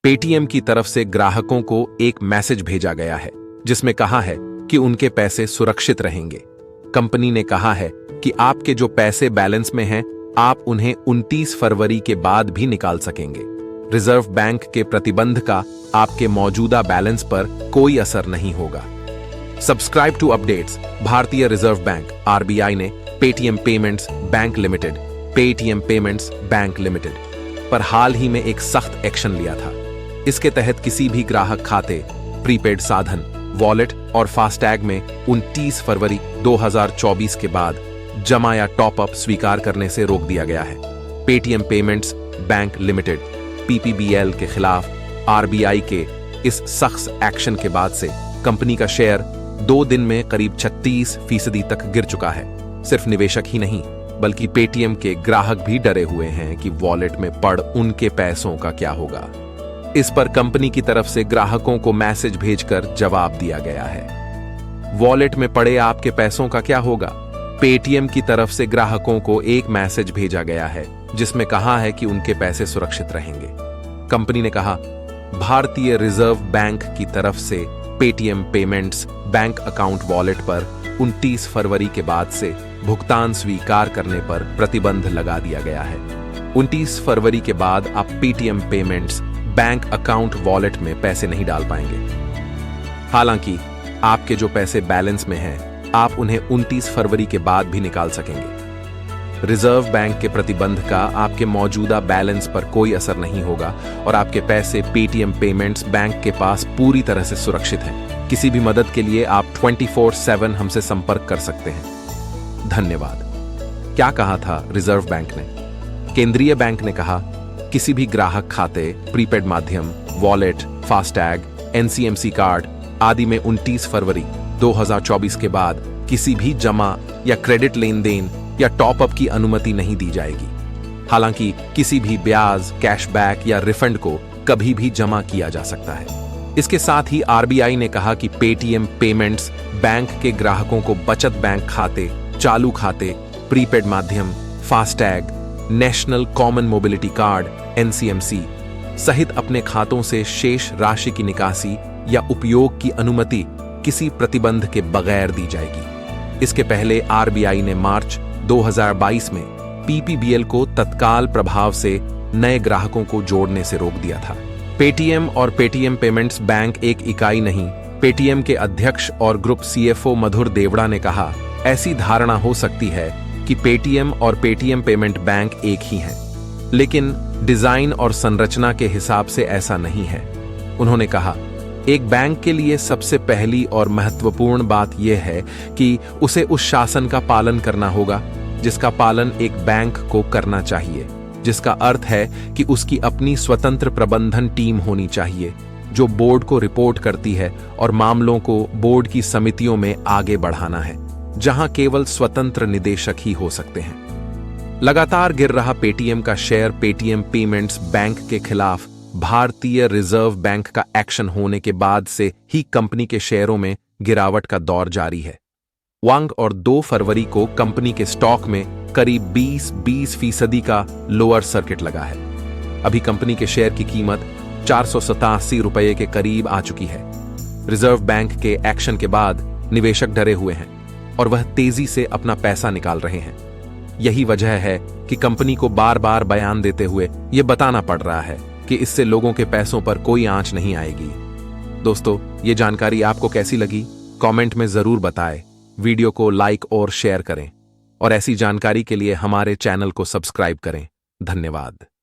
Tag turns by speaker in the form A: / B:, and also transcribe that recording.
A: Paytm की तरफ से ग्राहकों को एक मैसेज भेजा गया है जिसमें कहा है कि उनके पैसे सुरक्षित रहेंगे। कंपनी ने कहा है कि आपके जो पैसे बैलेंस में हैं, आप उन्हें 29 फरवरी के बाद भी निकाल सकेंगे। रिजर्व बैंक के प्रतिबंध का आपके मौजूदा बैलेंस पर कोई असर नहीं होगा। Subscribe to updates. भारतीय रिजर्व बैंक आरबीआई ने पेटीएम पेमेंट्स बैंक लिमिटेड पर हाल ही में एक सख्त एक्शन लिया था। इसके तहत किसी भी ग्राहक खाते, प्रीपेड साधन, वॉलेट और फास्टैग में 29 फरवरी 2024 के बाद जमा या टॉप अप स्वीकार करने से रोक दिया गया है। Paytm Payments Bank limited PPBL के खिलाफ आरबीआई के इस सख्त एक्शन के बाद से कंपनी का शेयर 2 दिन में करीब 36% तक गिर चुका है। सिर्फ निवेशक ही नहीं बल्कि पेटीएम के ग्राहक भी डरे हुए हैं कि वॉलेट में पड़ उनके पैसों का क्या होगा। इस पर कंपनी की तरफ से ग्राहकों को मैसेज भेजकर जवाब दिया गया है। वॉलेट में पड़े आपके पैसों का क्या होगा? पेटीएम की तरफ से ग्राहकों को एक मैसेज भेजा गया है जिसमें कहा है कि उनके पैसे सुरक्षित रहेंगे। कंपनी ने कहा, भारतीय रिजर्व बैंक की तरफ से Paytm Payments bank account wallet पर 29 फरवरी के बाद से भुगतान स्वीकार करने पर प्रतिबंध लगा दिया गया है। 29 फरवरी के बाद आप Paytm Payments bank account wallet में पैसे नहीं डाल पाएंगे। हालांकि आपके जो पैसे बैलेंस में हैं, आप उन्हें 29 फरवरी के बाद भी निकाल सकेंगे। रिजर्व बैंक के प्रतिबंध का आपके मौजूदा बैलेंस पर कोई असर नहीं होगा और आपके पैसे पेटीएम पेमेंट्स बैंक के पास पूरी तरह से सुरक्षित हैं। किसी भी मदद के लिए आप 24/7 हमसे संपर्क कर सकते हैं। धन्यवाद। क्या कहा था रिजर्व बैंक ने? केंद्रीय बैंक ने कहा, किसी भी ग्राहक खाते, प्रीपेड माध्यम, वॉलेट, फास्टैग, एनसीएमसी कार्ड आदि में 29 फरवरी 2024 के बाद किसी भी जमा या क्रेडिट लेन देन या टॉप अप की अनुमति नहीं दी जाएगी। हालांकि किसी भी ब्याज, कैशबैक या रिफंड को कभी भी जमा किया जा सकता है। इसके साथ ही आरबीआई ने कहा कि पेटीएम पेमेंट्स बैंक के ग्राहकों को बचत बैंक खाते, चालू खाते, प्रीपेड माध्यम, FASTag, national common mobility card NCMC सहित अपने खातों से शेष राशि की निकासी या उपयोग की अनुमति किसी प्रतिबंध के बगैर दी जाएगी। इसके पहले आरबीआई ने मार्च 2022 में पीपीबीएल को तत्काल प्रभाव से नए ग्राहकों को जोड़ने से रोक दिया था। पेटीएम और पेटीएम पेमेंट्स बैंक एक इकाई नहीं। पेटीएम के अध्यक्ष और ग्रुप सीएफओ मधुर देवड़ा ने कहा, ऐसी धारणा हो सकती है कि पेटीएम और पेटीएम पेमेंट बैंक एक ही हैं, लेकिन डिजाइन और संरचना के हिसाब से ऐसा नहीं है। उन्होंने कहा, एक बैंक के लिए सबसे पहली और महत्वपूर्ण बात यह है कि उसे उस शासन का पालन करना होगा जिसका पालन एक बैंक को करना चाहिए, जिसका अर्थ है कि उसकी अपनी स्वतंत्र प्रबंधन टीम होनी चाहिए जो बोर्ड को रिपोर्ट करती है और मामलों को बोर्ड की समितियों में आगे बढ़ाना है, जहां केवल स्वतंत्र निदेशक ही हो सकते हैं। लगातार गिर रहा पेटीएम का शेयर पेटीएम पेमेंट्स बैंक के खिलाफ भारतीय रिजर्व बैंक का एक्शन होने के बाद से ही कंपनी के शेयरों में गिरावट का दौर जारी है। 1 और 2 फरवरी को कंपनी के स्टॉक में करीब 20% का लोअर सर्किट लगा है। अभी कंपनी के शेयर की कीमत 487 रुपये के करीब आ चुकी है। रिजर्व बैंक के एक्शन के बाद निवेशक डरे हुए हैं और वह तेजी से अपना पैसा निकाल रहे हैं। यही वजह है कि कंपनी को बार बार बयान देते हुए यह बताना पड़ रहा है कि इससे लोगों के पैसों पर कोई आंच नहीं आएगी। दोस्तों, ये जानकारी आपको कैसी लगी? कमेंट में जरूर बताएं। वीडियो को लाइक और शेयर करें और ऐसी जानकारी के लिए हमारे चैनल को सब्सक्राइब करें। धन्यवाद।